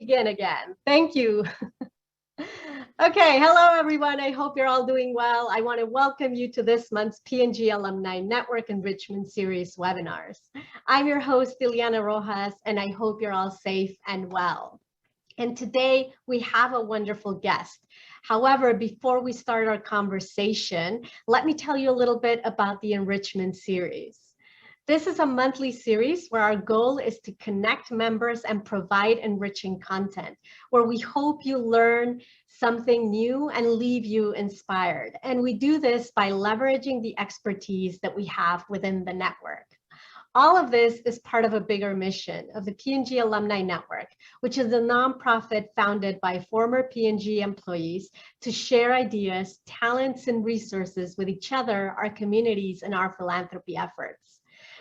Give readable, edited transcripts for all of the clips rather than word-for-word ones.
begin again. Thank you. Okay, hello everyone. I hope you're all doing well. I want to welcome you to this month's P&G Alumni Network Enrichment Series webinars. I'm your host, Ileana Rojas, and I hope you're all safe and well. And today we have a wonderful guest. However, before we start our conversation, let me tell you a little bit about the Enrichment Series. This is a monthly series where our goal is to connect members and provide enriching content, where we hope you learn something new and leave you inspired. And we do this by leveraging the expertise that we have within the network. All of this is part of a bigger mission of the P&G Alumni Network, which is a nonprofit founded by former P&G employees to share ideas, talents, and resources with each other, our communities, and our philanthropy efforts.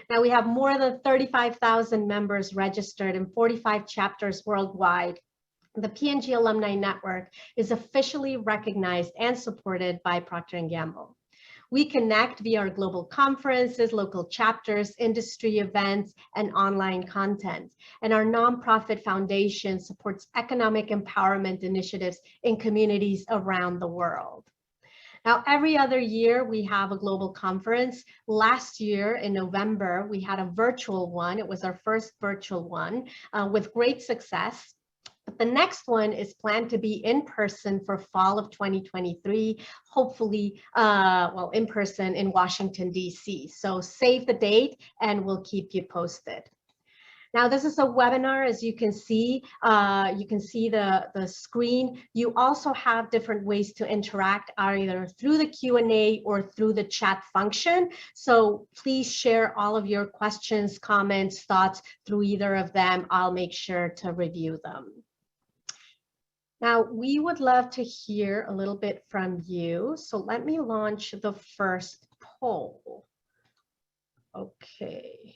Now, we have more than 35,000 members registered in 45 chapters worldwide. The P&G Alumni Network is officially recognized and supported by Procter & Gamble. We connect via our global conferences, local chapters, industry events, and online content. And our nonprofit foundation supports economic empowerment initiatives in communities around the world. Now, every other year, we have a global conference. Last year in November, we had a virtual one. It was our first virtual one with great success. But the next one is planned to be in person for fall of 2023, hopefully, in person in Washington, D.C. So save the date and we'll keep you posted. Now, this is a webinar, as you can see the screen. You also have different ways to interact either through the Q&A or through the chat function. So please share all of your questions, comments, thoughts through either of them. I'll make sure to review them. Now, we would love to hear a little bit from you. So let me launch the first poll. Okay.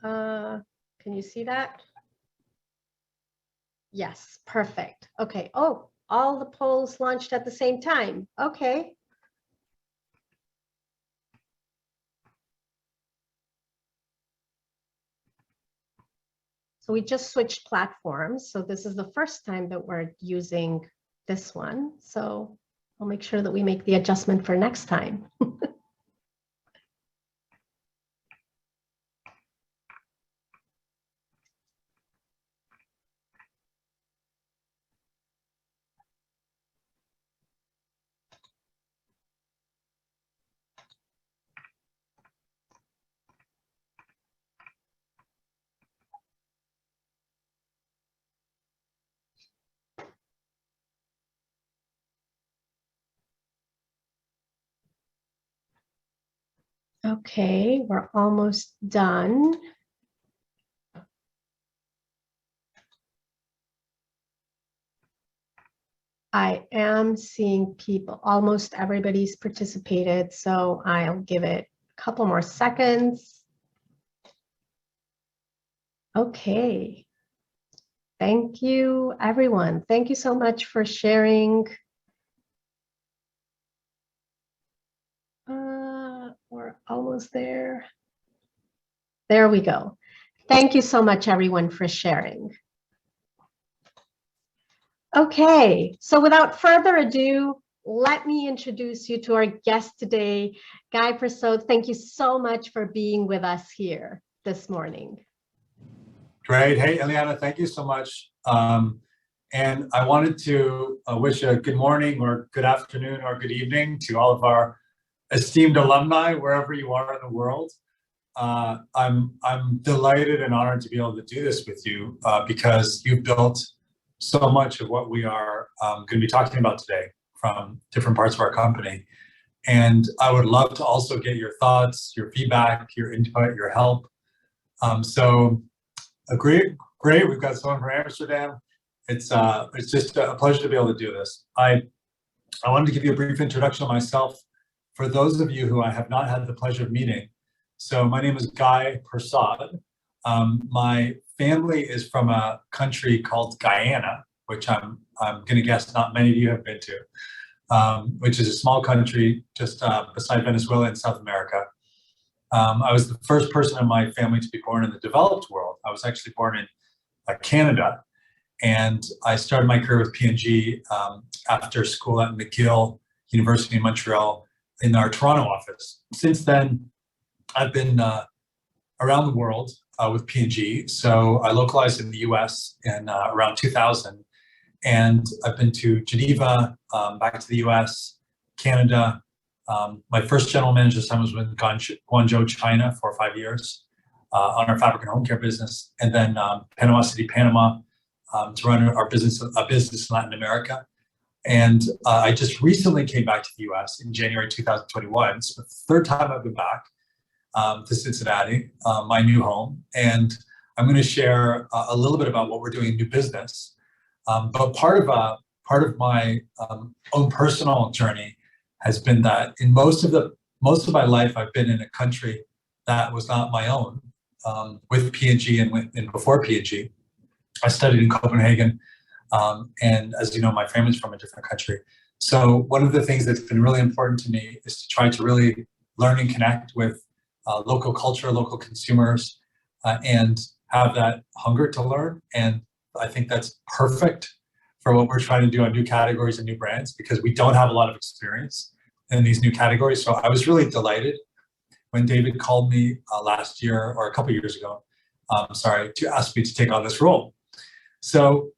Can you see that? Yes, perfect. Okay. Oh, all the polls launched at the same time. Okay. So we just switched platforms. So this is the first time that we're using this one. So we'll make sure that we make the adjustment for next time. Okay, we're almost done. I am seeing people, almost everybody's participated, so I'll give it a couple more seconds. Okay. Thank you, everyone. Thank you so much for sharing. We're almost there. There we go. Thank you so much, everyone, for sharing. Okay, so without further ado, let me introduce you to our guest today, Guy Persuad. Thank you so much for being with us here this morning. Great. Hey, Ileana, thank you so much. And I wanted to wish a good morning or good afternoon or good evening to all of our esteemed alumni, wherever you are in the world. I'm delighted and honored to be able to do this with you because you've built so much of what we are going to be talking about today from different parts of our company. And I would love to also get your thoughts, your feedback, your input, your help. Great. We've got someone from Amsterdam. It's just a pleasure to be able to do this. I wanted to give you a brief introduction of myself for those of you who I have not had the pleasure of meeting. So my name is Guy Persuad. My family is from a country called Guyana, which I'm going to guess not many of you have been to, which is a small country just beside Venezuela in South America. I was the first person in my family to be born in the developed world. I was actually born in Canada, and I started my career with P&G after school at McGill University in Montreal in our Toronto office. Since then, I've been around the world with P&G. So I localized in the US in around 2000. And I've been to Geneva, back to the US, Canada. My first general manager time was in Guangzhou, China for 5 years on our fabric and home care business. And then Panama City, Panama, to run a business in Latin America. And I just recently came back to the US in January 2021. So the third time I've been back to Cincinnati, my new home. And I'm going to share a little bit about what we're doing in new business. But part of my own personal journey has been that in most of my life, I've been in a country that was not my own, with P&G and before P&G. I studied in Copenhagen, and as you know, my family's from a different country. So one of the things that's been really important to me is to try to really learn and connect with local culture, local consumers, and have that hunger to learn. And I think that's perfect for what we're trying to do on new categories and new brands, because we don't have a lot of experience in these new categories. So I was really delighted when David called me last year, or a couple of years ago, to ask me to take on this role. So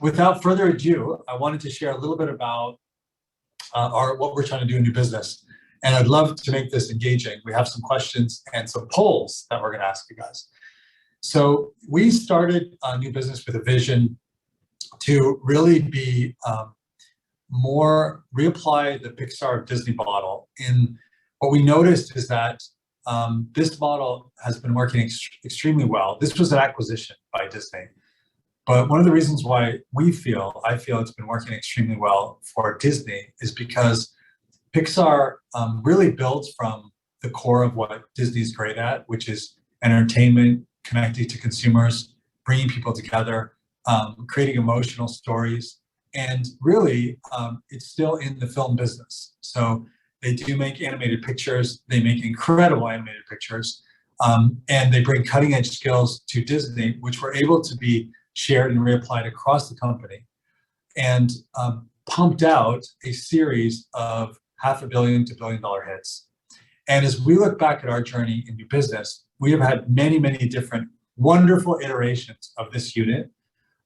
without further ado, I wanted to share a little bit about what we're trying to do in new business. And I'd love to make this engaging. We have some questions and some polls that we're going to ask you guys. So we started a new business with a vision to really be reapply the Pixar Disney model. In what we noticed is that this model has been working extremely well. This was an acquisition by Disney. But one of the reasons why I feel it's been working extremely well for Disney is because Pixar really builds from the core of what Disney's great at, which is entertainment, connecting to consumers, bringing people together, creating emotional stories. And really, it's still in the film business. So they do make animated pictures. They make incredible animated pictures. And they bring cutting edge skills to Disney, which were able to be shared and reapplied across the company, and pumped out a series of $500 million to $1 billion hits. And as we look back at our journey in new business, we have had many, many different wonderful iterations of this unit.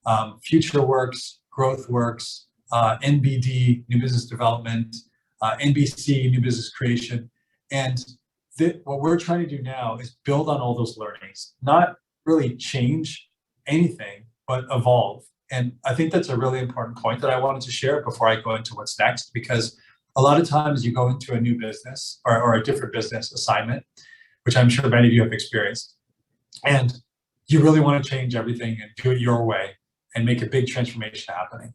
FutureWorks, GrowthWorks, NBD, New Business Development, NBC, New Business Creation. And what we're trying to do now is build on all those learnings, not really change anything, but evolve. And I think that's a really important point that I wanted to share before I go into what's next, because a lot of times you go into a new business or a different business assignment, which I'm sure many of you have experienced, and you really want to change everything and do it your way and make a big transformation happening.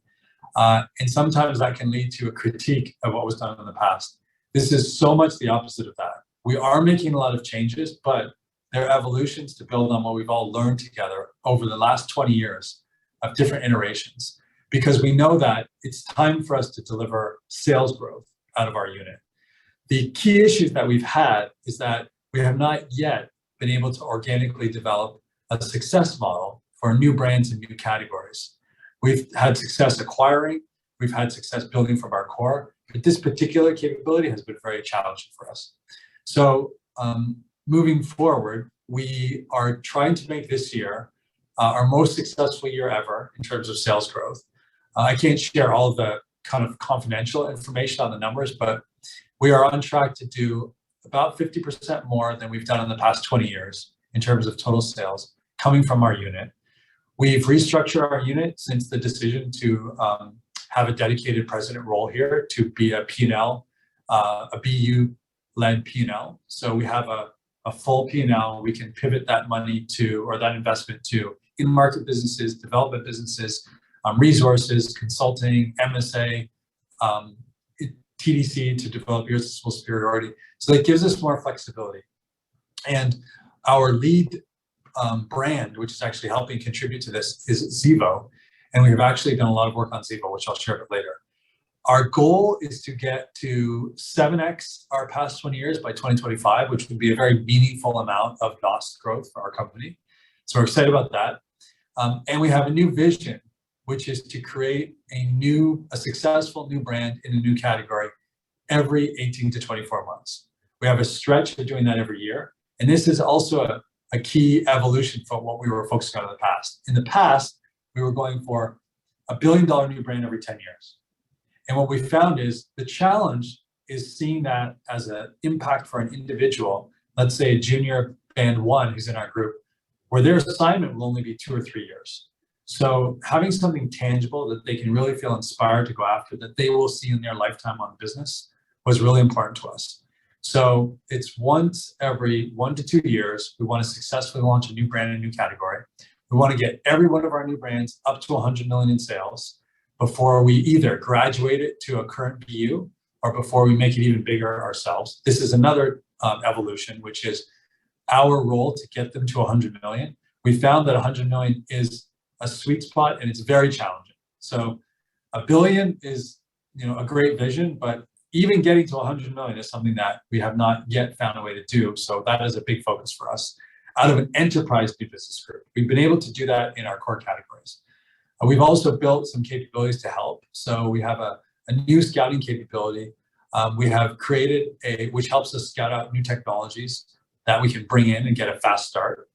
And sometimes that can lead to a critique of what was done in the past. This is so much the opposite of that. We are making a lot of changes, but they're evolutions to build on what we've all learned together over the last 20 years of different iterations, because we know that it's time for us to deliver sales growth out of our unit. The key issues that we've had is that we have not yet been able to organically develop a success model for new brands and new categories. We've had success acquiring, we've had success building from our core, but this particular capability has been very challenging for us. So moving forward, we are trying to make this year our most successful year ever in terms of sales growth. I can't share all of the kind of confidential information on the numbers, but we are on track to do about 50% more than we've done in the past 20 years in terms of total sales coming from our unit. We've restructured our unit since the decision to have a dedicated president role here to be a P&L, a BU-led P&L. So we have a full P&L. We can pivot that money to, or that investment to, in-market businesses, development businesses, resources, consulting, MSA, TDC to develop irresistible superiority. So that gives us more flexibility. And our lead brand, which is actually helping contribute to this, is Zevo. And we have actually done a lot of work on Zevo, which I'll share a bit later. Our goal is to get to 7x our past 20 years by 2025, which would be a very meaningful amount of lost growth for our company. So we're excited about that. And we have a new vision, which is to create a successful new brand in a new category every 18 to 24 months. We have a stretch of doing that every year. And this is also a key evolution from what we were focusing on in the past. In the past, we were going for $1 billion new brand every 10 years. And what we found is the challenge is seeing that as an impact for an individual, let's say a junior band one who's in our group, where their assignment will only be 2 or 3 years. So having something tangible that they can really feel inspired to go after, that they will see in their lifetime on the business, was really important to us. So it's once every 1 to 2 years, we want to successfully launch a new brand in a new category. We want to get every one of our new brands up to 100 million in sales before we either graduate it to a current BU or before we make it even bigger ourselves. This is another evolution, which is our role to get them to 100 million. We found that 100 million is a sweet spot and it's very challenging. So $1 billion is, a great vision, but even getting to 100 million is something that we have not yet found a way to do. So that is a big focus for us. Out of an enterprise new business group, we've been able to do that in our core categories. We've also built some capabilities to help. So we have a new scouting capability. We have created which helps us scout out new technologies that we can bring in and get a fast start.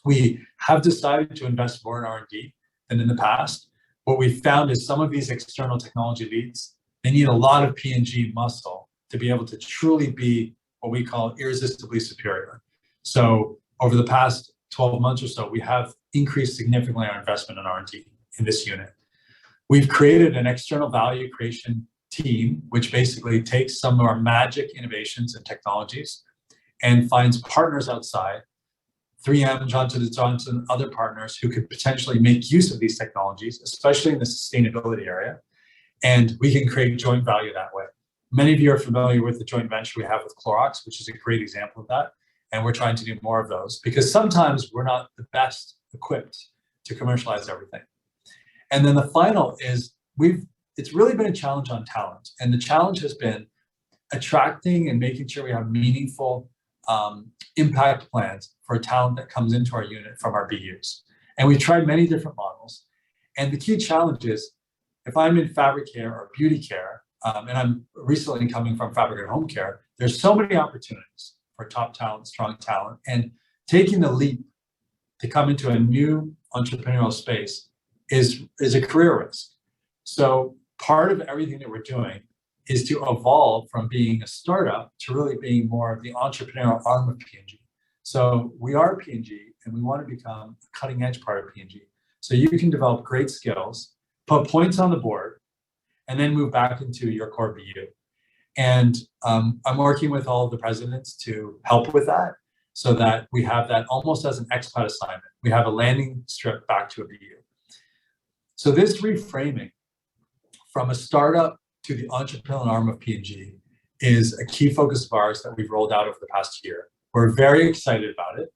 We have decided to invest more in R&D than in the past. What we found is some of these external technology leads, they need a lot of P&G muscle to be able to truly be what we call irresistibly superior. So over the past 12 months or so, we have increased significantly our investment in R&D in this unit. We've created an external value creation team, which basically takes some of our magic innovations and technologies and finds partners outside, 3M, Johnson & Johnson, other partners who could potentially make use of these technologies, especially in the sustainability area. And we can create joint value that way. Many of you are familiar with the joint venture we have with Clorox, which is a great example of that. And we're trying to do more of those because sometimes we're not the best equipped to commercialize everything. And then the final is it's really been a challenge on talent. And the challenge has been attracting and making sure we have meaningful impact plans for talent that comes into our unit from our BUs. And we've tried many different models. And the key challenge is if I'm in fabric care or beauty care, and I'm recently coming from fabric and home care, there's so many opportunities for top talent, strong talent, and taking the leap to come into a new entrepreneurial space is a career risk. So part of everything that we're doing is to evolve from being a startup to really being more of the entrepreneurial arm of P&G. So we are P&G and we want to become a cutting edge part of P&G. So you can develop great skills, put points on the board, and then move back into your core BU. And I'm working with all of the presidents to help with that so that we have that almost as an expat assignment. We have a landing strip back to a BU. So this reframing from a startup to the entrepreneurial arm of P&G is a key focus of ours that we've rolled out over the past year. We're very excited about it.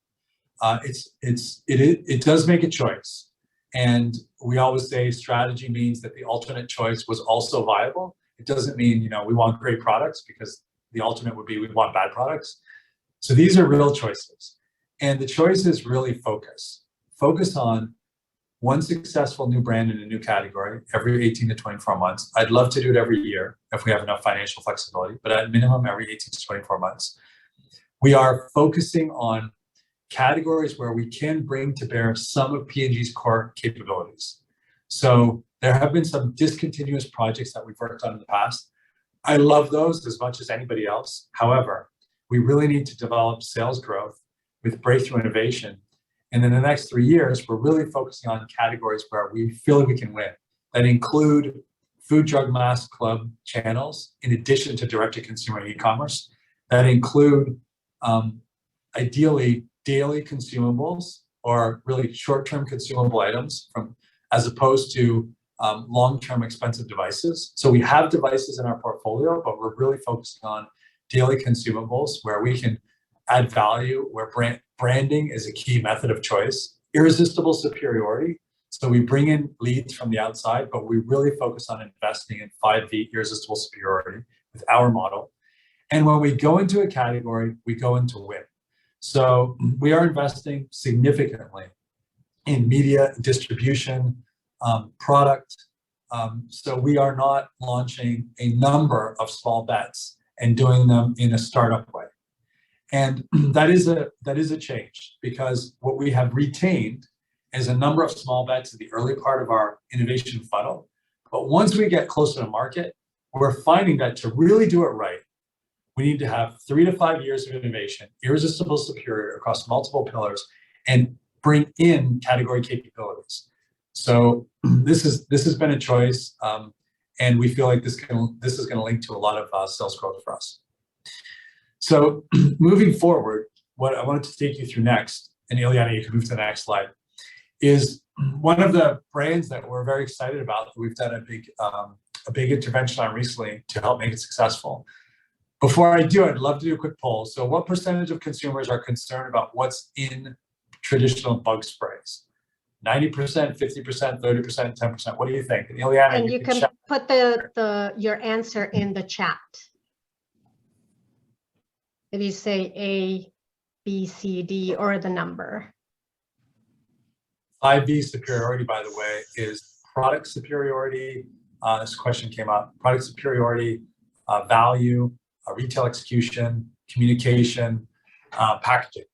It does make a choice. And we always say strategy means that the alternate choice was also viable. It doesn't mean, we want great products because the alternate would be we want bad products. So these are real choices. And the choice is really focus. Focus on one successful new brand in a new category every 18 to 24 months. I'd love to do it every year if we have enough financial flexibility, but at minimum every 18 to 24 months. We are focusing on categories where we can bring to bear some of P&G's core capabilities. So there have been some discontinuous projects that we've worked on in the past. I love those as much as anybody else. However, we really need to develop sales growth with breakthrough innovation. And in the next 3 years, we're really focusing on categories where we feel like we can win that include food, drug, mass, club channels, in addition to direct-to-consumer e-commerce, that include ideally daily consumables or really short-term consumable items as opposed to long-term expensive devices. So we have devices in our portfolio, but we're really focusing on daily consumables where we can add value, where branding is a key method of choice, irresistible superiority. So we bring in leads from the outside, but we really focus on investing in 5V, irresistible superiority, with our model. And when we go into a category, we go into win. So we are investing significantly in media, distribution, product. So we are not launching a number of small bets and doing them in a startup way. And that is a change, because what we have retained is a number of small bets at the early part of our innovation funnel. But once we get closer to market, we're finding that to really do it right, we need to have 3 to 5 years of innovation, irresistible superior across multiple pillars, and bring in category capabilities. So this has been a choice, and we feel like this is going to link to a lot of sales growth for us. So moving forward, what I wanted to take you through next, and Ileana, you can move to the next slide, is one of the brands that we're very excited about, that we've done a big intervention on recently to help make it successful. Before I do, I'd love to do a quick poll. So what percentage of consumers are concerned about what's in traditional bug sprays? 90%, 50%, 30%, 10%. What do you think? And Ileana, and you can put your answer in the chat. If you say A, B, C, D, or the number. 5V superiority, by the way, is product superiority. This question came up. Product superiority, value, retail execution, communication, packaging.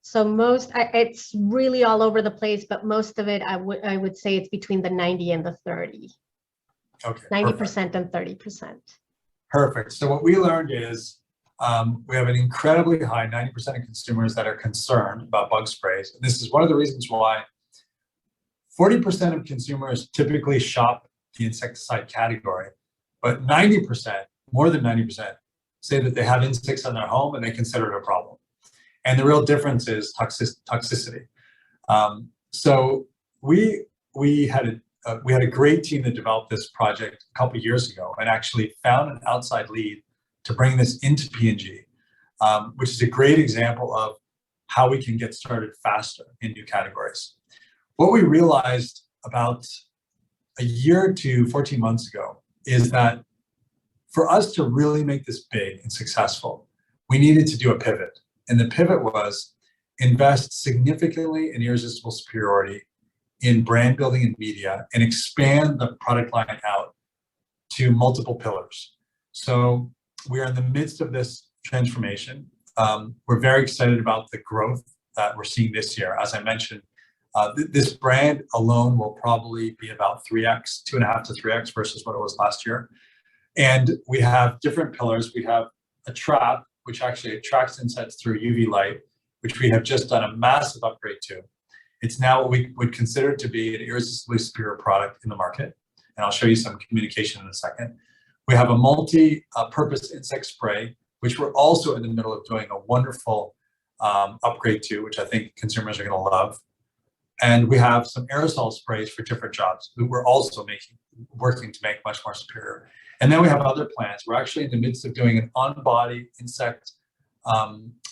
So it's really all over the place, but most of it, I would say it's between the 90 and the 30. Okay. 90% and 30%. Perfect. So what we learned is we have an incredibly high 90% of consumers that are concerned about bug sprays. And this is one of the reasons why 40% of consumers typically shop the insecticide category, but 90%, more than 90%, say that they have insects in their home and they consider it a problem. And the real difference is toxicity. So we had a great team that developed this project a couple of years ago, and actually found an outside lead to bring this into P&G, which is a great example of how we can get started faster in new categories. What we realized about a year to 14 months ago is that for us to really make this big and successful, we needed to do a pivot. And the pivot was invest significantly in irresistible superiority, in brand building and media, and expand the product line out to multiple pillars. So we are in the midst of this transformation. We're very excited about the growth that we're seeing this year. As I mentioned, this brand alone will probably be about 3x, 2.5 to 3x versus what it was last year. And we have different pillars. We have a trap, which actually attracts insects through UV light, which we have just done a massive upgrade to. It's now what we would consider to be an irresistibly superior product in the market. And I'll show you some communication in a second. We have a multi-purpose insect spray, which we're also in the middle of doing a wonderful upgrade to, which I think consumers are going to love. And we have some aerosol sprays for different jobs that we're also working to make much more superior. And then we have other plans. We're actually in the midst of doing an on-body insect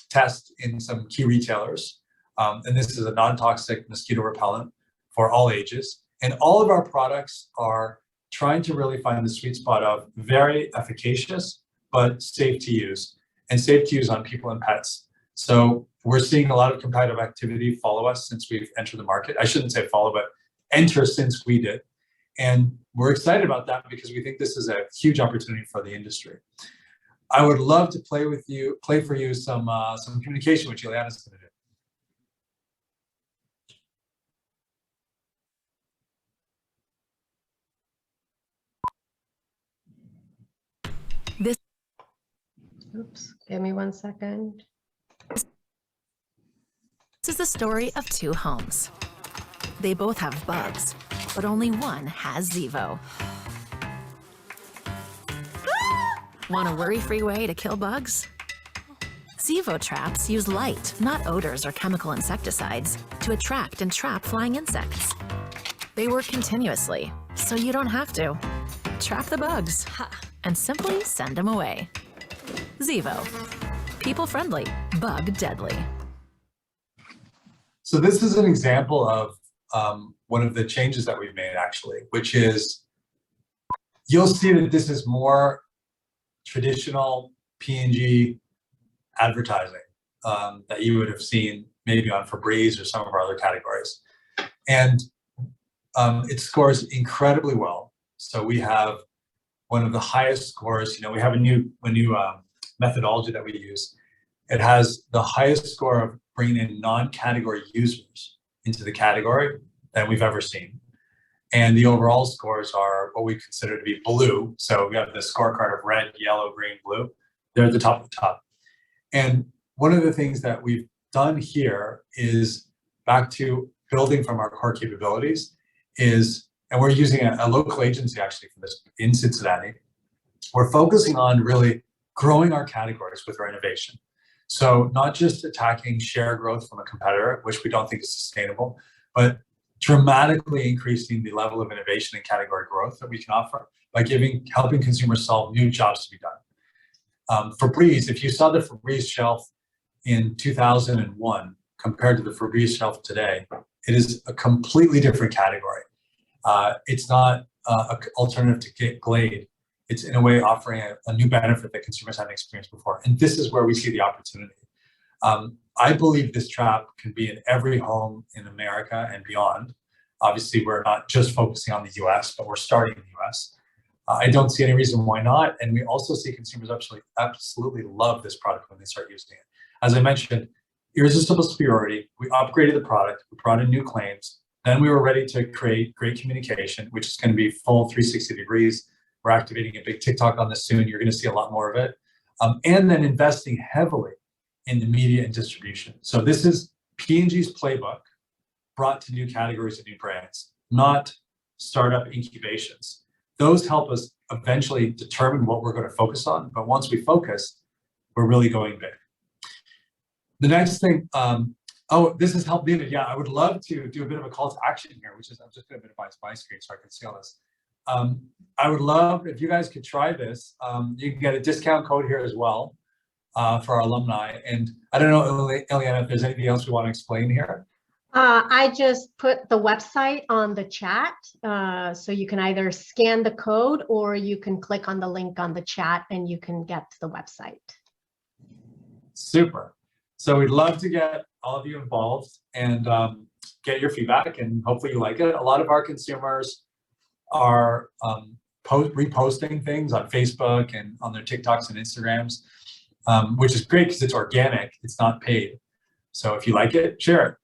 test in some key retailers. And this is a non-toxic mosquito repellent for all ages. And all of our products are trying to really find the sweet spot of very efficacious, but safe to use, and safe to use on people and pets. So we're seeing a lot of competitive activity follow us since we've entered the market. I shouldn't say follow, but enter since we did. And we're excited about that because we think this is a huge opportunity for the industry. I would love to play for you some communication, which Ileana's going to do. Oops, give me 1 second. This is the story of two homes. They both have bugs, but only one has Zevo. Want a worry-free way to kill bugs? Zevo traps use light, not odors or chemical insecticides, to attract and trap flying insects. They work continuously, so you don't have to. Trap the bugs and simply send them away. Zevo. People-friendly, bug-deadly. So this is an example of one of the changes that we've made actually, which is you'll see that this is more traditional P&G advertising that you would have seen maybe on Febreze or some of our other categories. And it scores incredibly well. So we have one of the highest scores. We have a new methodology that we use. It has the highest score of bringing in non-category users into the category that we've ever seen. And the overall scores are what we consider to be blue. So we have the scorecard of red, yellow, green, blue. They're at the top of the top. And one of the things that we've done here is back to building from our core capabilities is, and we're using a local agency actually for this in Cincinnati. We're focusing on really growing our categories with our innovation. So not just attacking share growth from a competitor, which we don't think is sustainable, but dramatically increasing the level of innovation and category growth that we can offer by helping consumers solve new jobs to be done. Febreze, if you saw the Febreze shelf in 2001 compared to the Febreze shelf today, it is a completely different category. It's not an alternative to Glade. It's in a way offering a new benefit that consumers haven't experienced before. And this is where we see the opportunity. I believe this trap can be in every home in America and beyond. Obviously, we're not just focusing on the US, but we're starting in the US. I don't see any reason why not. And we also see consumers absolutely love this product when they start using it. As I mentioned, irresistible superiority, we upgraded the product, we brought in new claims, then we were ready to create great communication, which is going to be full 360 degrees. We're activating a big TikTok on this soon. You're going to see a lot more of it. And then investing heavily in the media and distribution. So this is P&G's playbook brought to new categories and new brands, not startup incubations. Those help us eventually determine what we're going to focus on. But once we focus, we're really going big. The next thing, this is help needed. Yeah, I would love to do a bit of a call to action here, which is, I'm just going to minimize my screen so I can see all this. I would love if you guys could try this. You can get a discount code here as well for our alumni. And I don't know, Eliana, if there's anything else we want to explain here. I just put the website on the chat. So you can either scan the code or you can click on the link on the chat and you can get to the website. Super. So we'd love to get all of you involved and get your feedback, and hopefully you like it. A lot of our consumers are reposting things on Facebook and on their TikToks and Instagrams, which is great because it's organic, it's not paid. So if you like it, share it.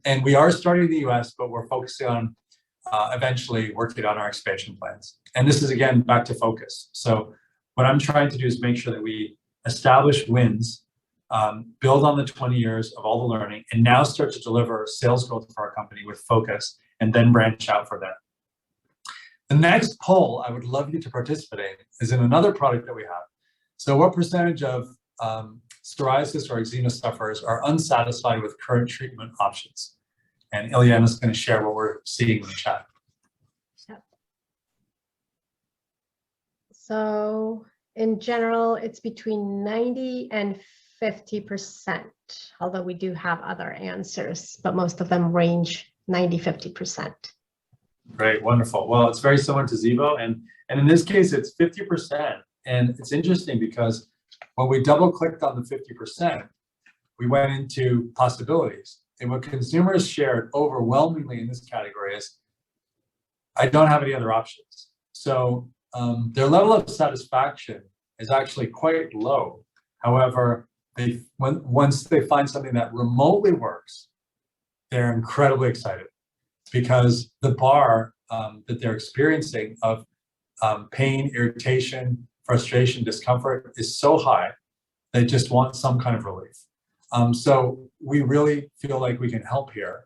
And we are starting in the US, but we're focusing on eventually working on our expansion plans. And this is, again, back to focus. So what I'm trying to do is make sure that we establish wins, build on the 20 years of all the learning, and now start to deliver sales growth for our company with focus, and then branch out for that. The next poll I would love you to participate in is in another product that we have. So what percentage of psoriasis or eczema sufferers are unsatisfied with current treatment options? And Ileana is going to share what we're seeing in the chat. Yep. So in general, it's between 90 and 50%, although we do have other answers, but most of them range 90-50%. Great, wonderful. Well, it's very similar to Zevo, and in this case, it's 50%. And it's interesting because when we double clicked on the 50%, we went into possibilities. And what consumers shared overwhelmingly in this category is, I don't have any other options. So their level of satisfaction is actually quite low. However, once they find something that remotely works, they're incredibly excited, because the bar that they're experiencing of pain, irritation, frustration, discomfort is so high, they just want some kind of relief. So we really feel like we can help here.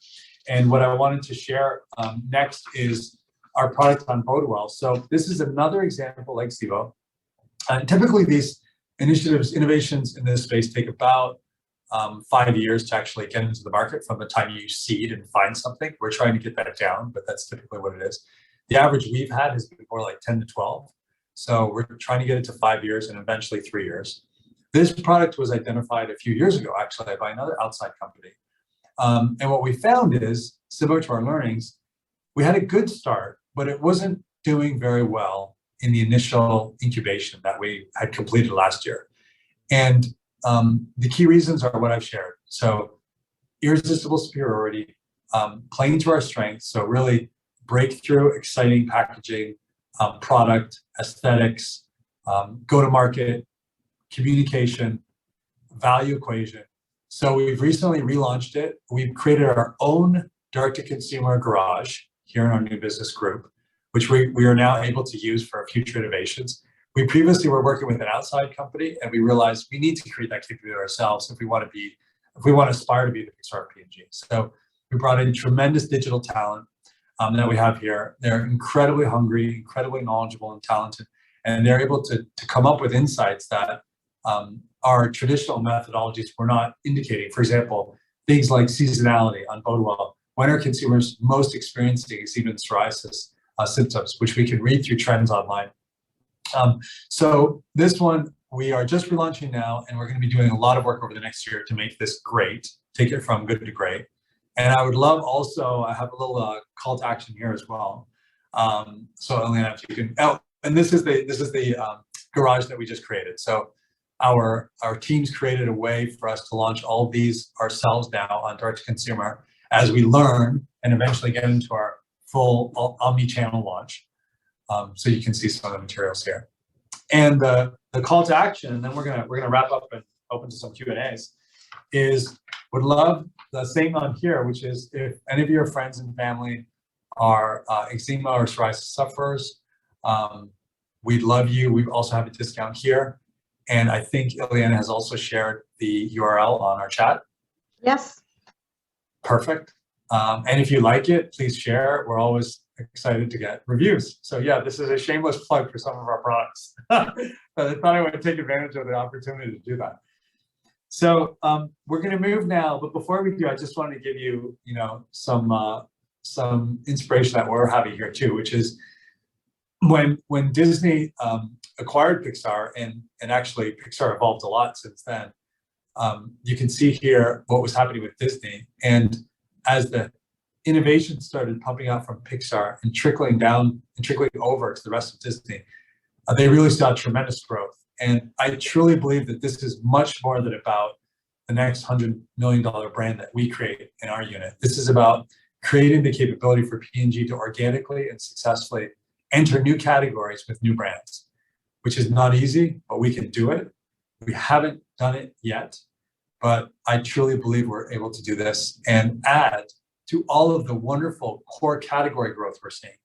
And what I wanted to share next is our product on Bodewell. So this is another example like Zevo. Typically these innovations in this space take about 5 years to actually get into the market from the time you seed and find something. We're trying to get that down, but that's typically what it is. The average we've had has been more like 10 to 12. So we're trying to get it to 5 years and eventually 3 years. This product was identified a few years ago, actually, by another outside company. And what we found is similar to our learnings, we had a good start, but it wasn't doing very well in the initial incubation that we had completed last year. And the key reasons are what I've shared. So irresistible superiority, playing to our strengths. So really breakthrough, exciting packaging, product, aesthetics, go-to-market, communication, value equation. So we've recently relaunched it. We've created our own direct-to-consumer garage here in our new business group, which we are now able to use for future innovations. We previously were working with an outside company, and we realized we need to create that capability ourselves if we want to aspire to be the Pixar P&G. So we brought in tremendous digital talent that we have here. They're incredibly hungry, incredibly knowledgeable and talented, and they're able to come up with insights that our traditional methodologies were not indicating. For example, things like seasonality on Bodwell. When are consumers most experiencing eczema psoriasis symptoms, which we can read through trends online. So this one, we are just relaunching now, and we're going to be doing a lot of work over the next year to make this great, take it from good to great. And I would love also, I have a little call to action here as well. So Elena, if you can, and this is the garage that we just created. So our teams created a way for us to launch all of these ourselves now on direct to consumer as we learn and eventually get into our full omni-channel launch. So you can see some of the materials here. And the call to action, and then we're gonna wrap up and open to some Q&As, is would love the same on here, which is if any of your friends and family are eczema or psoriasis sufferers, we'd love you. We also have a discount here. And I think Ileana has also shared the URL on our chat. Yes. Perfect. And if you like it, please share. We're always excited to get reviews. So yeah, this is a shameless plug for some of our products. But I thought I would take advantage of the opportunity to do that. So we're going to move now, but before we do, I just wanted to give you, some inspiration that we're having here too, which is when Disney acquired Pixar, and actually Pixar evolved a lot since then. You can see here what was happening with Disney, and as the innovation started pumping out from Pixar and trickling down and trickling over to the rest of Disney, they really saw tremendous growth. And I truly believe that this is much more than about the next $100 million brand that we create in our unit. This is about creating the capability for P&G to organically and successfully enter new categories with new brands, which is not easy, but we can do it. We haven't done it yet, but I truly believe we're able to do this and add to all of the wonderful core category growth we're seeing.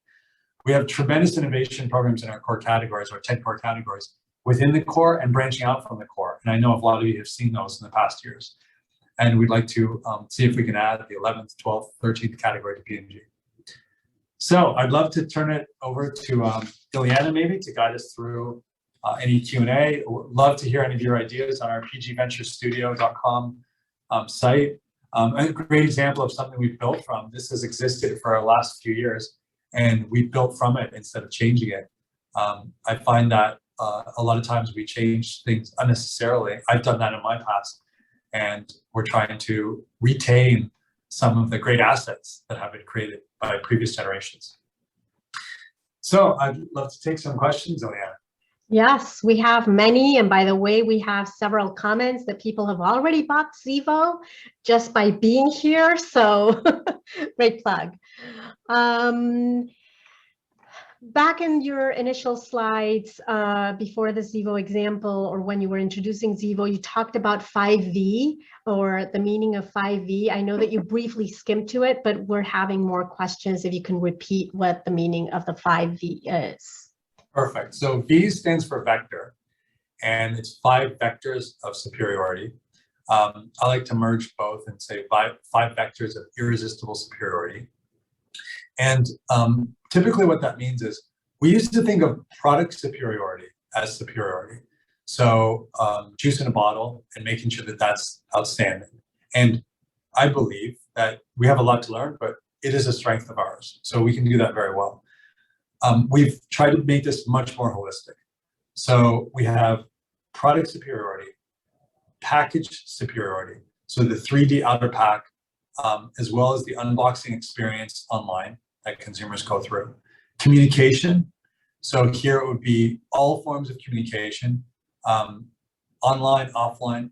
We have tremendous innovation programs in our core categories, our 10 core categories, within the core and branching out from the core. And I know a lot of you have seen those in the past years. And we'd like to see if we can add the 11th, 12th, 13th category to P&G. So I'd love to turn it over to Ileana maybe to guide us through any Q&A. Love to hear any of your ideas on our pgventurestudio.com site. A great example of something we've built from. This has existed for our last few years, and we built from it instead of changing it. I find that a lot of times we change things unnecessarily. I've done that in my past, and we're trying to retain some of the great assets that have been created by previous generations. So I'd love to take some questions, Ileana. Yes, we have many. And by the way, we have several comments that people have already bought Zevo just by being here. So great plug. Back in your initial slides before the Zevo example, or when you were introducing Zevo, you talked about 5V or the meaning of 5V. I know that you briefly skimmed to it, but we're having more questions if you can repeat what the meaning of the 5V is. Perfect. So V stands for vector, and it's 5 vectors of superiority. I like to merge both and say five vectors of irresistible superiority. And typically what that means is we used to think of product superiority as superiority. So juice in a bottle and making sure that that's outstanding. And I believe that we have a lot to learn, but it is a strength of ours. So we can do that very well. We've tried to make this much more holistic. So we have product superiority, package superiority. So the 3D outer pack as well as the unboxing experience online that consumers go through. Communication. So here it would be all forms of communication, online, offline.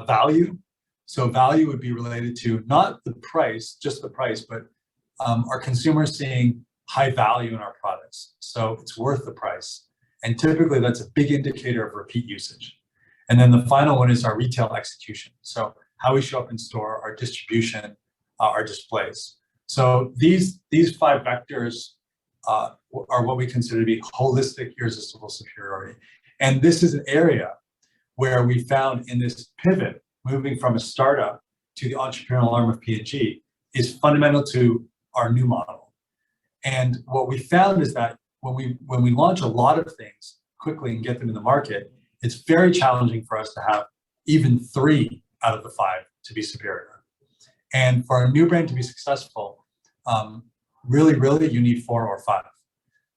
Value. So value would be related to not the price, just the price, but are consumers seeing high value in our products? So it's worth the price. And typically that's a big indicator of repeat usage. And then the final one is our retail execution. So how we show up in store, our distribution, our displays. So these 5 vectors are what we consider to be holistic, irresistible superiority. And this is an area where we found in this pivot, moving from a startup to the entrepreneurial arm of P&G, is fundamental to our new model. And what we found is that when we launch a lot of things quickly and get them in the market, it's very challenging for us to have even 3 out of the 5 to be superior. And for a new brand to be successful, really, you need 4 or 5.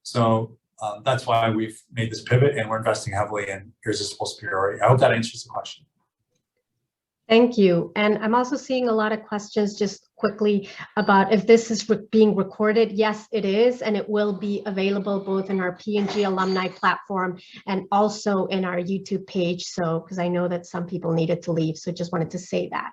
So that's why we've made this pivot and we're investing heavily in irresistible superiority. I hope that answers the question. Thank you. And I'm also seeing a lot of questions just quickly about if this is being recorded. Yes, it is, and it will be available both in our P&G alumni platform and also in our YouTube page. So, because I know that some people needed to leave, so just wanted to say that.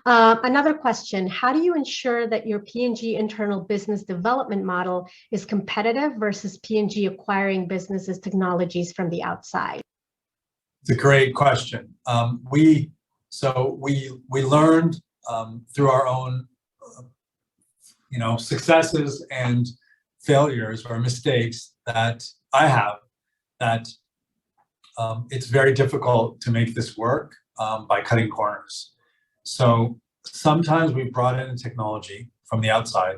Another question, how do you ensure that your P&G internal business development model is competitive versus P&G acquiring businesses technologies from the outside? It's a great question. We learned through our own, successes and failures or mistakes that I have, that it's very difficult to make this work by cutting corners. So sometimes we've brought in technology from the outside.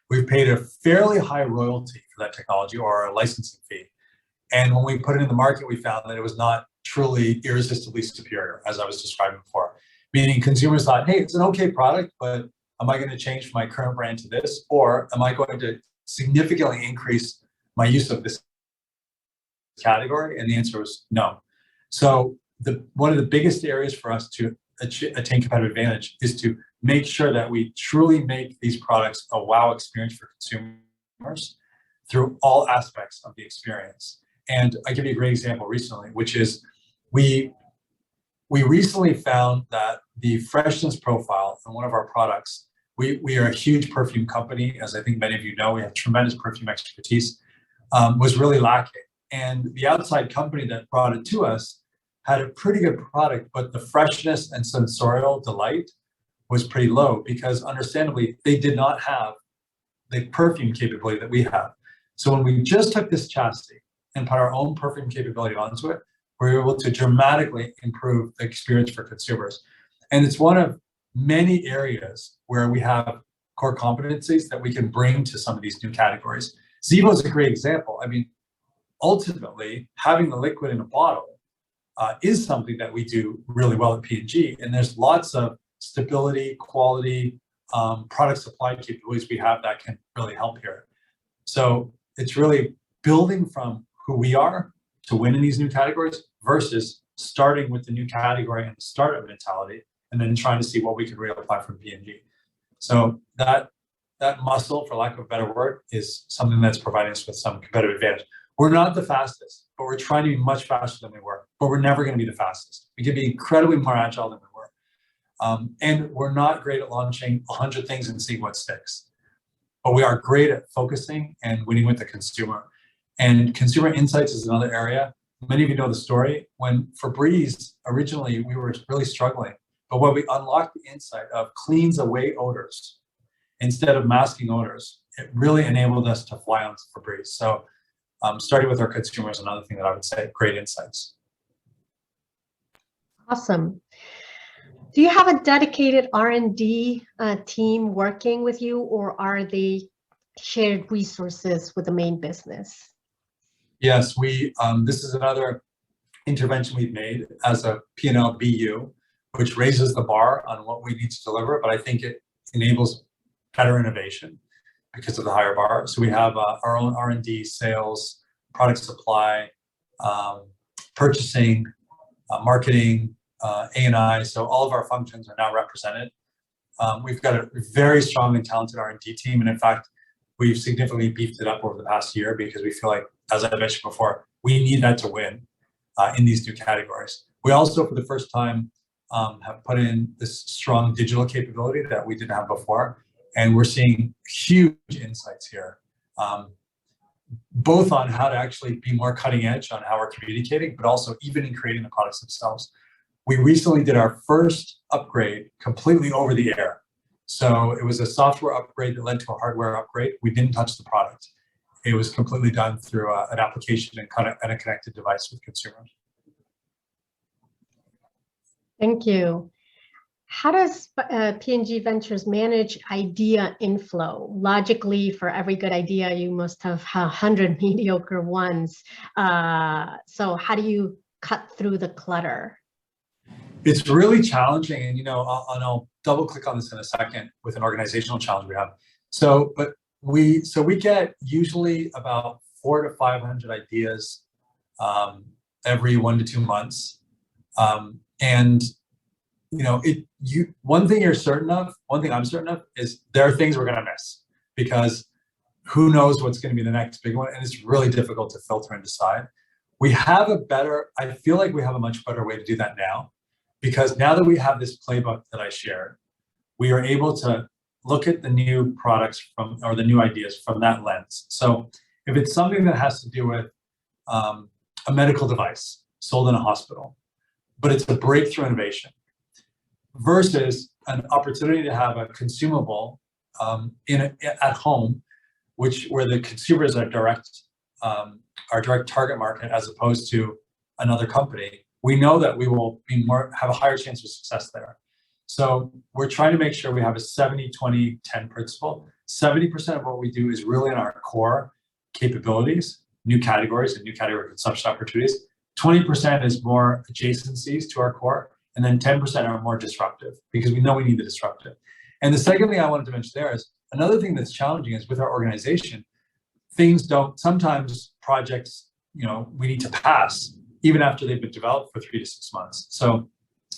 We've paid a fairly high royalty for that technology or a licensing fee. And when we put it in the market, we found that it was not truly irresistibly superior, as I was describing before. Meaning consumers thought, hey, it's an okay product, but am I going to change from my current brand to this? Or am I going to significantly increase my use of this category? And the answer was no. So one of the biggest areas for us to attain competitive advantage is to make sure that we truly make these products a wow experience for consumers through all aspects of the experience. And I give you a great example recently, which is we recently found that the freshness profile on one of our products, we are a huge perfume company, as I think many of you know, we have tremendous perfume expertise, was really lacking. And the outside company that brought it to us had a pretty good product, but the freshness and sensorial delight was pretty low because understandably, they did not have the perfume capability that we have. So when we just took this chassis and put our own perfume capability onto it, we were able to dramatically improve the experience for consumers. And it's one of many areas where we have core competencies that we can bring to some of these new categories. Zevo is a great example. I mean, ultimately, having the liquid in a bottle is something that we do really well at P&G. And there's lots of stability, quality, product supply capabilities we have that can really help here. So it's really building from who we are to win in these new categories versus starting with the new category and the startup mentality and then trying to see what we could really apply from P&G. So that muscle, for lack of a better word, is something that's providing us with some competitive advantage. We're not the fastest, but we're trying to be much faster than we were, but we're never going to be the fastest. We can be incredibly more agile than we were. And we're not great at launching 100 things and seeing what sticks, but we are great at focusing and winning with the consumer. And consumer insights is another area. Many of you know the story. When Febreze, originally, we were really struggling. But when we unlocked the insight of cleans away odors instead of masking odors, it really enabled us to fly on Febreze. So starting with our consumers, another thing that I would say, great insights. Awesome. Do you have a dedicated R&D team working with you, or are they shared resources with the main business? Yes, this is another intervention we've made as a P&L BU, which raises the bar on what we need to deliver, but I think it enables better innovation because of the higher bar. So we have our own R&D, sales, product supply, purchasing, marketing, A&I. So all of our functions are now represented We've got a very strong and talented R&D team. And in fact, we've significantly beefed it up over the past year because we feel like, as I mentioned before, we need that to win in these new categories. We also, for the first time, have put in this strong digital capability that we didn't have before. And we're seeing huge insights here, both on how to actually be more cutting edge on how we're communicating, but also even in creating the products themselves. We recently did our first upgrade completely over the air. So it was a software upgrade that led to a hardware upgrade. We didn't touch the product. It was completely done through an application and a connected device with consumers. Thank you. How does P&G Ventures manage idea inflow? Logically, for every good idea, you must have 100 mediocre ones. So how do you cut through the clutter? It's really challenging, and I'll double click on this in a second with an organizational challenge we have. So we get usually about 400 to 500 ideas every 1 to 2 months, and one thing I'm certain of is there are things we're going to miss because who knows what's going to be the next big one, and it's really difficult to filter and decide. I feel like we have a much better way to do that now, because now that we have this playbook that I shared, we are able to look at the new products or the new ideas from that lens. So if it's something that has to do with a medical device sold in a hospital, but it's a breakthrough innovation, versus an opportunity to have a consumable at home, where the consumer is our direct target market as opposed to another company, we know that we will have a higher chance of success there. So we're trying to make sure we have a 70-20-10 principle. 70% of what we do is really in our core capabilities, new categories and new category consumption opportunities. 20% is more adjacencies to our core, and then 10% are more disruptive because we know we need the disruptive. And the second thing I wanted to mention there is another thing that's challenging is with our organization, sometimes projects, we need to pass even after they've been developed for 3 to 6 months. So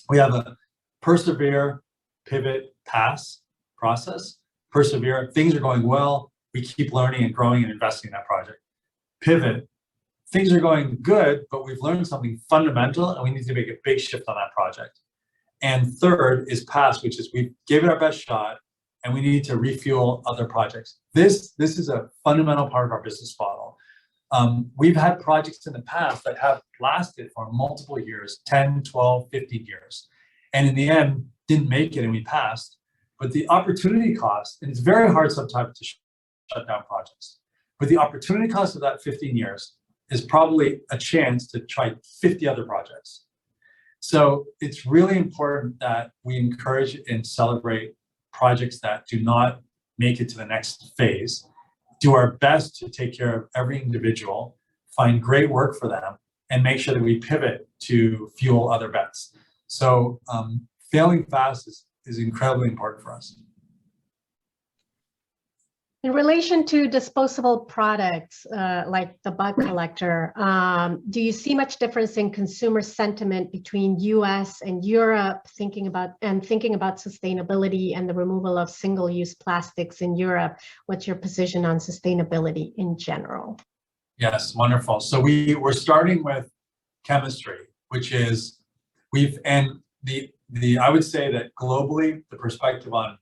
we have a persevere, pivot, pass process. Persevere, things are going well. We keep learning and growing and investing in that project. Pivot, things are going good, but we've learned something fundamental and we need to make a big shift on that project. And third is pass, which is we gave it our best shot and we need to refuel other projects. This is a fundamental part of our business model. We've had projects in the past that have lasted for multiple years, 10, 12, 15 years. And in the end, didn't make it and we passed. But the opportunity cost, and it's very hard sometimes to shut down projects, but the opportunity cost of that 15 years is probably a chance to try 50 other projects. So it's really important that we encourage and celebrate projects that do not make it to the next phase, do our best to take care of every individual, find great work for them, and make sure that we pivot to fuel other bets. So failing fast is incredibly important for us. In relation to disposable products like the bug collector, do you see much difference in consumer sentiment between US and Europe, thinking about sustainability and the removal of single-use plastics in Europe? What's your position on sustainability in general? Yes, wonderful. So we're starting with chemistry, which is I would say that globally the perspective on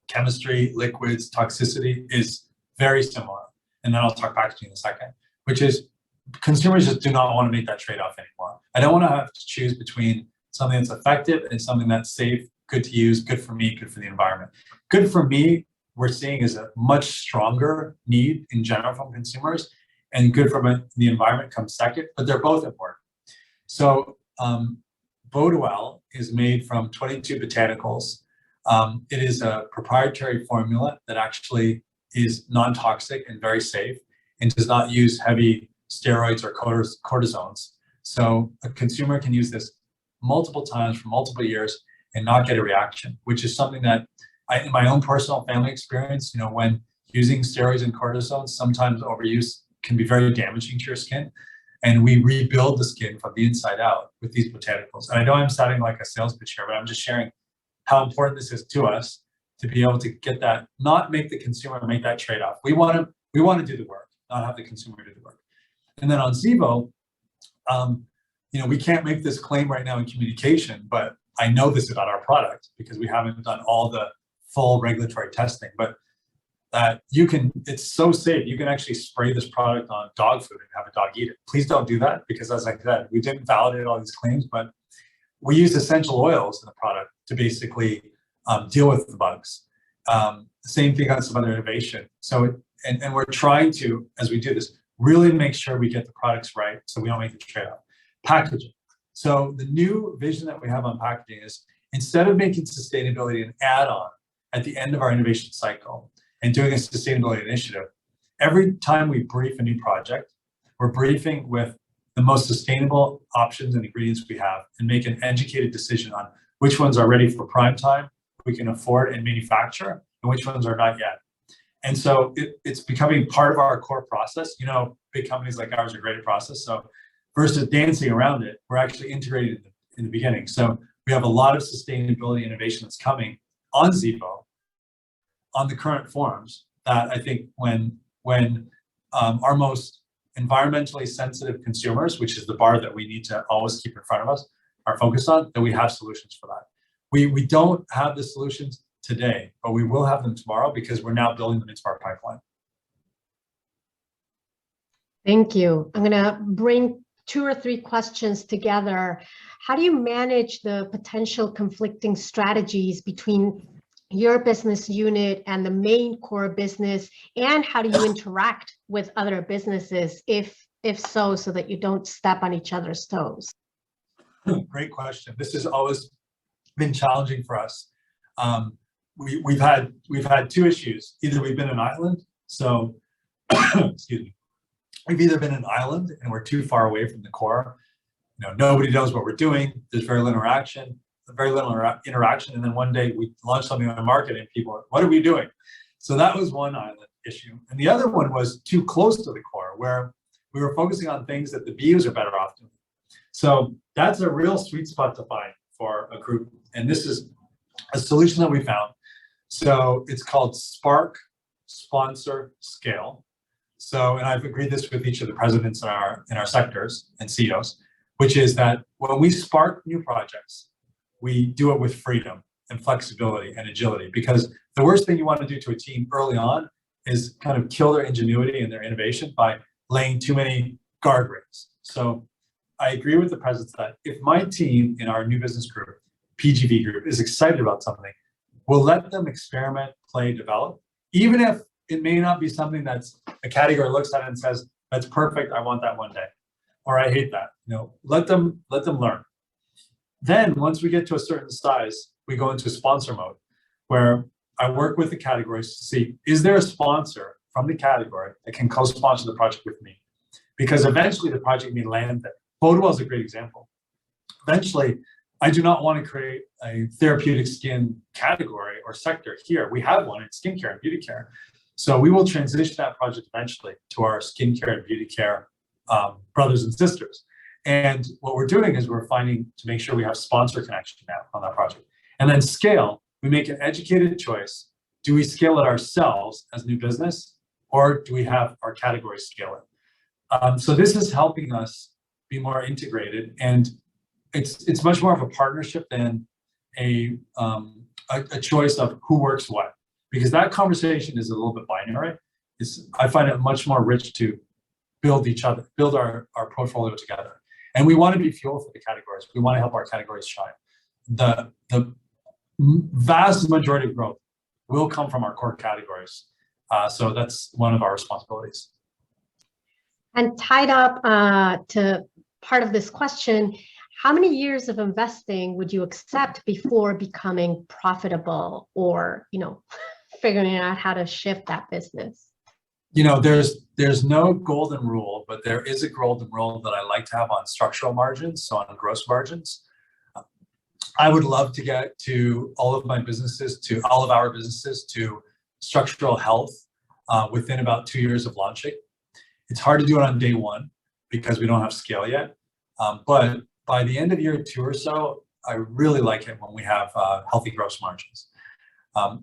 chemistry, liquids, toxicity is very similar. And then I'll talk packaging in a second, which is consumers just do not want to make that trade-off anymore. I don't want to have to choose between something that's effective and something that's safe, good to use, good for me, good for the environment. Good for me, we're seeing is a much stronger need in general from consumers, and good for the environment comes second, but they're both important. So Bodewell is made from 22 botanicals. It is a proprietary formula that actually is non-toxic and very safe and does not use heavy steroids or cortisones. So a consumer can use this multiple times for multiple years and not get a reaction, which is something that in my own personal family experience, when using steroids and cortisones, sometimes overuse can be very damaging to your skin. And we rebuild the skin from the inside out with these botanicals. And I know I'm sounding like a sales pitch here, but I'm just sharing how important this is to us to be able to get that, not make the consumer make that trade-off. We want to do the work, not have the consumer do the work. And then on Zevo, we can't make this claim right now in communication, but I know this about our product because we haven't done all the full regulatory testing, but it's so safe. You can actually spray this product on dog food and have a dog eat it. Please don't do that because, as I said, we didn't validate all these claims, but we use essential oils in the product to basically deal with the bugs. Same thing on some other innovation. So, and we're trying to, as we do this, really make sure we get the products right so we don't make the trade-off. Packaging. So the new vision that we have on packaging is, instead of making sustainability an add-on at the end of our innovation cycle and doing a sustainability initiative, every time we brief a new project, we're briefing with the most sustainable options and ingredients we have and make an educated decision on which ones are ready for prime time, we can afford and manufacture, and which ones are not yet. And so it's becoming part of our core process. Big companies like ours are great at process. So versus dancing around it, we're actually integrated in the beginning. So we have a lot of sustainability innovation that's coming on Zevo, on the current forms, that I think when our most environmentally sensitive consumers, which is the bar that we need to always keep in front of us, are focused on, that we have solutions for that. We don't have the solutions today, but we will have them tomorrow because we're now building them into our pipeline. Thank you. I'm going to bring 2 or 3 questions together. How do you manage the potential conflicting strategies between your business unit and the main core business? And how do you interact with other businesses, if so that you don't step on each other's toes? Great question. This has always been challenging for us. We've had 2 issues. Either we've been an island, so excuse me. We've either been an island and we're too far away from the core. Nobody knows what we're doing. There's very little interaction, and then one day we launch something on the market and people are, what are we doing? So that was one island issue. And the other one was too close to the core, where we were focusing on things that the BUs are better off doing. So that's a real sweet spot to find for a group. And this is a solution that we found. So it's called Spark Sponsor Scale. So, and I've agreed this with each of the presidents in our sectors and CEOs, which is that when we spark new projects, we do it with freedom and flexibility and agility, because the worst thing you want to do to a team early on is kind of kill their ingenuity and their innovation by laying too many guardrails. So I agree with the presidents that if my team in our new business group, PGV group, is excited about something, we'll let them experiment, play, develop, even if it may not be something that's a category looks at it and says, that's perfect, I want that one day, or I hate that. Let them learn. Then once we get to a certain size, we go into sponsor mode, where I work with the categories to see, is there a sponsor from the category that can co-sponsor the project with me? Because eventually the project may land there. Bodewell is a great example. Eventually, I do not want to create a therapeutic skin category or sector here. We have one in skincare and beauty care. So we will transition that project eventually to our skincare and beauty care brothers and sisters. And what we're doing is we're finding to make sure we have sponsor connection now on that project. And then scale, we make an educated choice. Do we scale it ourselves as new business, or do we have our category scale it? So this is helping us be more integrated, and it's much more of a partnership than a choice of who works what, because that conversation is a little bit binary. I find it much more rich to build our portfolio together. And we want to be fuel for the categories. We want to help our categories shine. The vast majority of growth will come from our core categories. So that's one of our responsibilities. And tied up to part of this question, how many years of investing would you accept before becoming profitable, or figuring out how to shift that business? There's no golden rule, but there is a golden rule that I like to have on structural margins, so on gross margins. I would love to get to all of our businesses to structural health within about 2 years of launching. It's hard to do it on day one because we don't have scale yet. But by the end of year 2 or so, I really like it when we have healthy gross margins.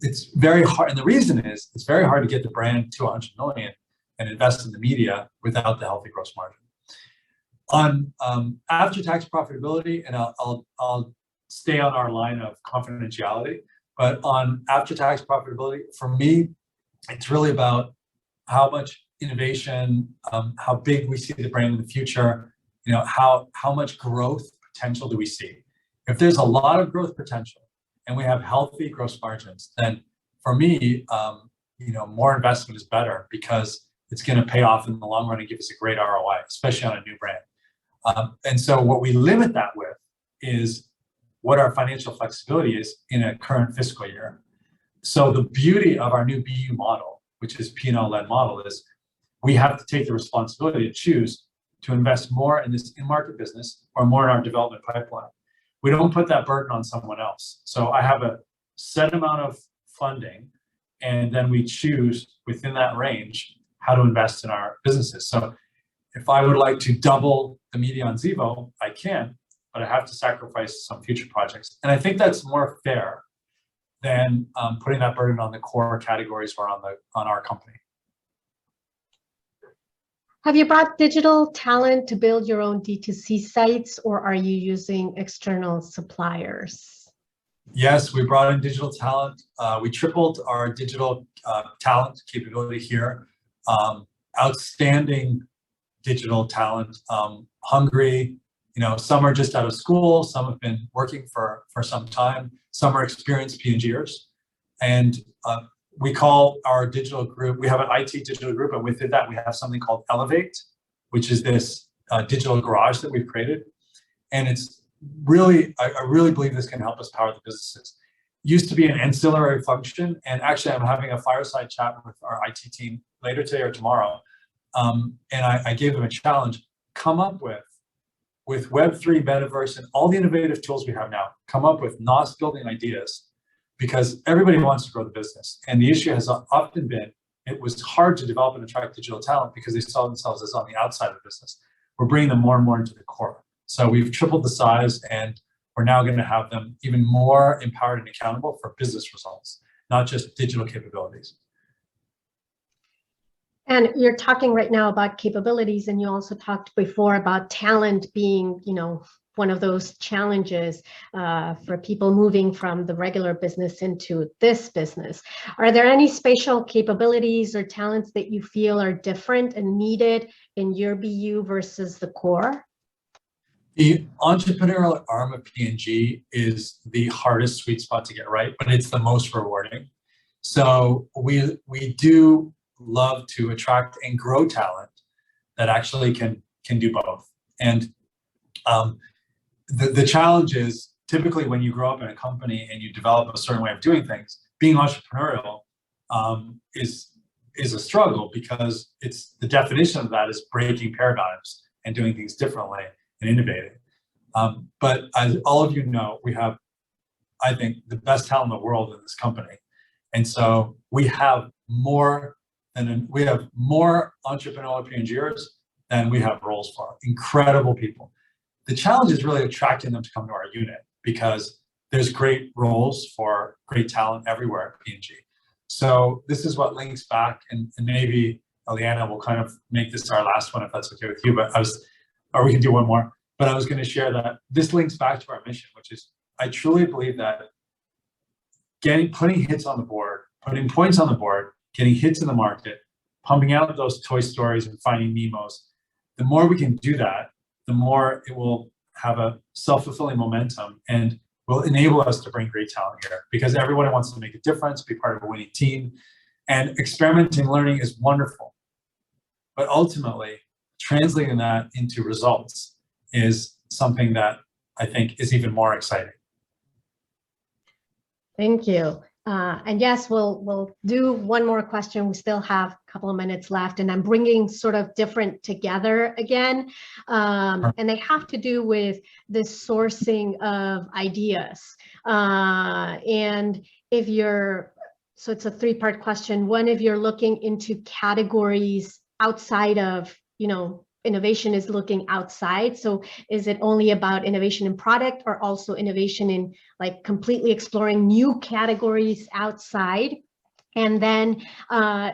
It's very hard, and the reason is it's very hard to get the brand to 100 million and invest in the media without the healthy gross margin. On after-tax profitability, and I'll stay on our line of confidentiality, but on after-tax profitability, for me, it's really about how much innovation, how big we see the brand in the future, how much growth potential do we see. If there's a lot of growth potential and we have healthy gross margins, then for me, more investment is better because it's going to pay off in the long run and give us a great ROI, especially on a new brand. And so what we limit that with is what our financial flexibility is in a current fiscal year. So the beauty of our new BU model, which is P&L-led model, is we have to take the responsibility to choose to invest more in this in-market business or more in our development pipeline. We don't put that burden on someone else. So I have a set amount of funding, and then we choose within that range how to invest in our businesses. So if I would like to double the media on Zevo, I can, but I have to sacrifice some future projects. And I think that's more fair than putting that burden on the core categories or on our company. Have you brought digital talent to build your own D2C sites, or are you using external suppliers? Yes, we brought in digital talent. We tripled our digital talent capability here. Outstanding digital talent, hungry. Some are just out of school, some have been working for some time, some are experienced P&Gers. And we call our digital group, we have an IT digital group, and within that we have something called Elevate, which is this digital garage that we've created. And it's really, I really believe this can help us power the businesses. Used to be an ancillary function, and actually I'm having a fireside chat with our IT team later today or tomorrow. And I gave them a challenge: come up with Web3, Metaverse, and all the innovative tools we have now, come up with NOS building ideas, because everybody wants to grow the business. And the issue has often been, it was hard to develop and attract digital talent because they saw themselves as on the outside of the business. We're bringing them more and more into the core. So we've tripled the size, and we're now going to have them even more empowered and accountable for business results, not just digital capabilities. And you're talking right now about capabilities, and you also talked before about talent being, one of those challenges for people moving from the regular business into this business. Are there any spatial capabilities or talents that you feel are different and needed in your BU versus the core? The entrepreneurial arm of P&G is the hardest sweet spot to get right, but it's the most rewarding. So we do love to attract and grow talent that actually can do both. And the challenge is, typically when you grow up in a company and you develop a certain way of doing things, being entrepreneurial is a struggle, because it's the definition of that is breaking paradigms and doing things differently and innovating. But as all of you know, we have, I think, the best talent in the world in this company. And so we have more entrepreneurial P&Gers than we have roles for. Incredible people. The challenge is really attracting them to come to our unit, because there's great roles for great talent everywhere at P&G. So this is what links back, and maybe Eliana will kind of make this our last one if that's okay with you, or we can do one more. But I was going to share that this links back to our mission, which is, I truly believe that putting hits on the board, putting points on the board, getting hits in the market, pumping out those Toy Stories and Finding Nemos, the more we can do that, the more it will have a self-fulfilling momentum and will enable us to bring great talent here, because everyone wants to make a difference, be part of a winning team. And experimenting learning is wonderful, but ultimately translating that into results is something that I think is even more exciting. Thank you. And yes, we'll do one more question. We still have a couple of minutes left, and I'm bringing sort of different together again. And they have to do with the sourcing of ideas. And so it's a three-part question. One, if you're looking into categories outside of, innovation is looking outside. So is it only about innovation in product, or also innovation in like completely exploring new categories outside? And then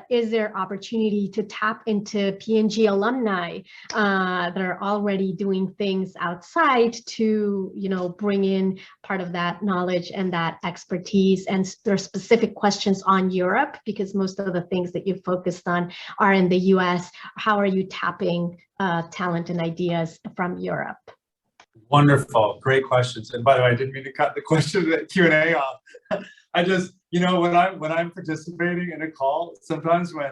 is there opportunity to tap into P&G alumni that are already doing things outside to, bring in part of that knowledge and that expertise? And there are specific questions on Europe, because most of the things that you focused on are in the US. How are you tapping talent and ideas from Europe? Wonderful, great questions. And by the way, I didn't mean to cut the question Q&A off. I just, when I'm participating in a call, sometimes when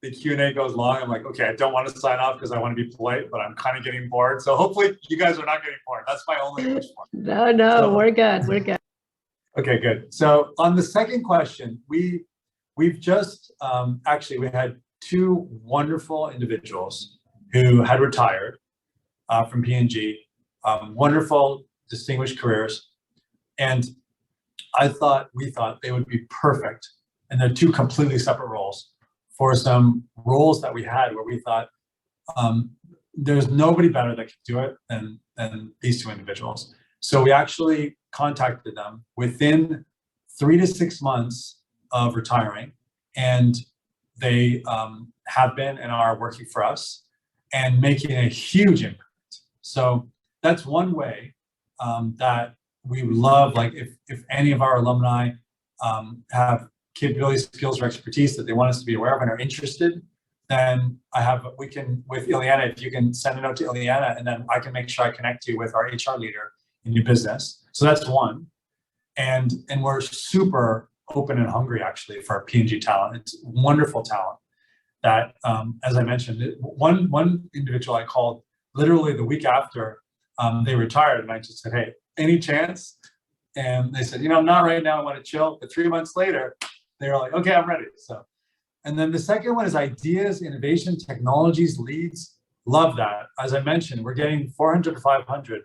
the Q&A goes long, I'm like, okay, I don't want to sign off because I want to be polite, but I'm kind of getting bored. So hopefully you guys are not getting bored. That's my only wish for. No, we're good. We're good. Okay, good. So on the second question, we've just actually we had two wonderful individuals who had retired from P&G, wonderful, distinguished careers, and we thought they would be perfect, and they're two completely separate roles, for some roles that we had where we thought there's nobody better that could do it than these two individuals. So we actually contacted them within 3 to 6 months of retiring, and they have been and are working for us and making a huge impact. So that's one way that we would love, like if any of our alumni have capabilities, skills, or expertise that they want us to be aware of and are interested, then we can, with Ileana, if you can send a note to Ileana, and then I can make sure I connect you with our HR leader in new business. So that's one. And we're super open and hungry actually for P&G talent. It's wonderful talent that, as I mentioned, one individual I called literally the week after they retired, and I just said, hey, any chance? And they said, not right now, I want to chill. But 3 months later, they were like, okay, I'm ready. So, and then the second one is ideas, innovation, technologies, leads. Love that. As I mentioned, we're getting 400 to 500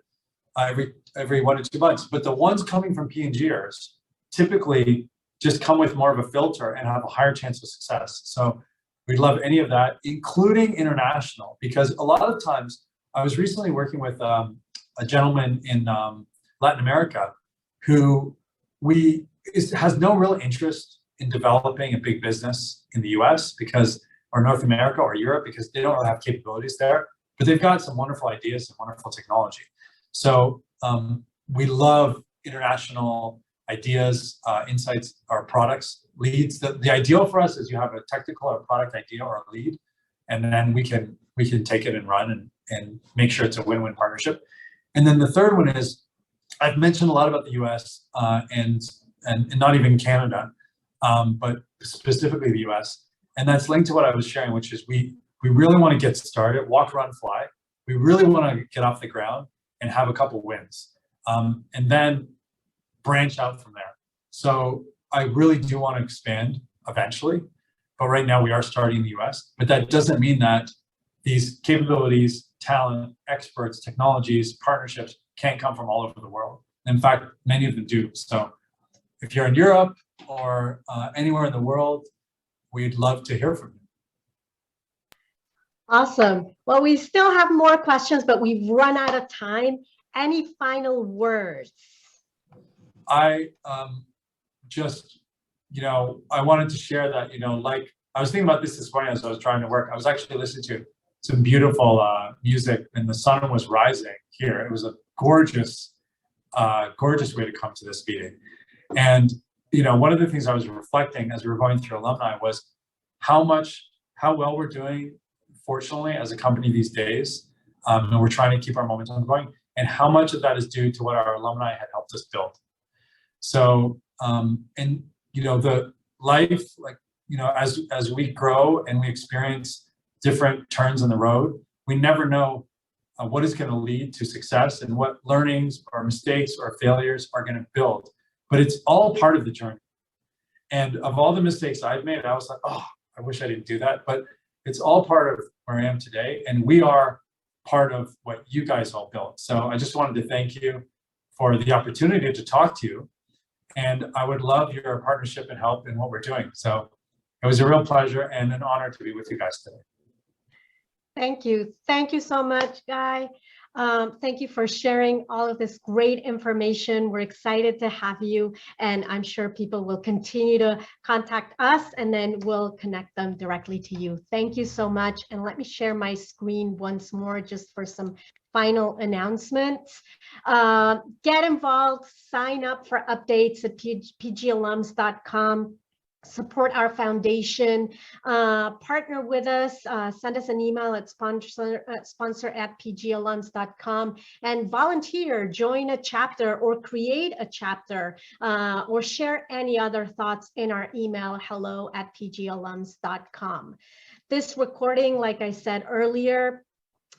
every 1 to 2 months. But the ones coming from P&Gers typically just come with more of a filter and have a higher chance of success. So we'd love any of that, including international, because a lot of times I was recently working with a gentleman in Latin America who has no real interest in developing a big business in the US or North America or Europe, because they don't really have capabilities there, but they've got some wonderful ideas and wonderful technology. So we love international ideas, insights, or products, leads. The ideal for us is you have a technical or product idea or a lead, and then we can take it and run and make sure it's a win-win partnership. And then the third one is, I've mentioned a lot about the US and not even Canada, but specifically the US. And that's linked to what I was sharing, which is we really want to get started, walk, run, fly. We really want to get off the ground and have a couple wins, and then branch out from there. So I really do want to expand eventually, but right now we are starting in the US. But that doesn't mean that these capabilities, talent, experts, technologies, partnerships can't come from all over the world. In fact, many of them do. So if you're in Europe or anywhere in the world, we'd love to hear from you. Awesome. Well, we still have more questions, but we've run out of time. Any final words? I just, I wanted to share that, like I was thinking about this morning as I was trying to work. I was actually listening to some beautiful music, and the sun was rising here. It was a gorgeous way to come to this meeting. And, one of the things I was reflecting as we were going through alumni was how well we're doing, fortunately, as a company these days. And we're trying to keep our momentum going, and how much of that is due to what our alumni had helped us build. So, the life, as we grow and we experience different turns in the road, we never know what is going to lead to success and what learnings or mistakes or failures are going to build. But it's all part of the journey. And of all the mistakes I've made, I was like, oh, I wish I didn't do that. But it's all part of where I am today. And we are part of what you guys all built. So I just wanted to thank you for the opportunity to talk to you. And I would love your partnership and help in what we're doing. So it was a real pleasure and an honor to be with you guys today. Thank you. Thank you so much, Guy. Thank you for sharing all of this great information. We're excited to have you, and I'm sure people will continue to contact us, and then we'll connect them directly to you. Thank you so much. And let me share my screen once more just for some final announcements. Get involved, sign up for updates at pgalums.com. Support our foundation, partner with us, send us an email at sponsor@pgalums.com, and volunteer, join a chapter or create a chapter, or share any other thoughts in our email, hello@pgalums.com. This recording, like I said earlier,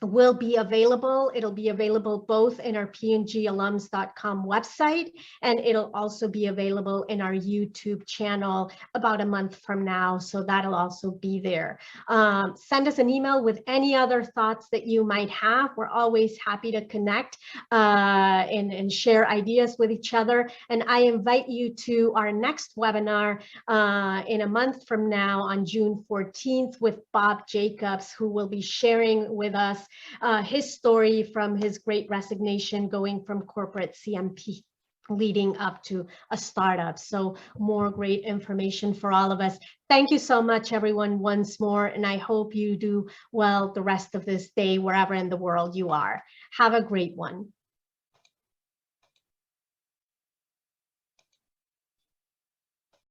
will be available. It'll be available both in our pngalums.com website, and it'll also be available in our YouTube channel about a month from now. So that'll also be there. Send us an email with any other thoughts that you might have. We're always happy to connect and share ideas with each other. And I invite you to our next webinar in a month from now on June 14th with Bob Jacobs, who will be sharing with us his story from his great resignation, going from corporate CMP leading up to a startup. So more great information for all of us. Thank you so much, everyone, once more. And I hope you do well the rest of this day, wherever in the world you are. Have a great one.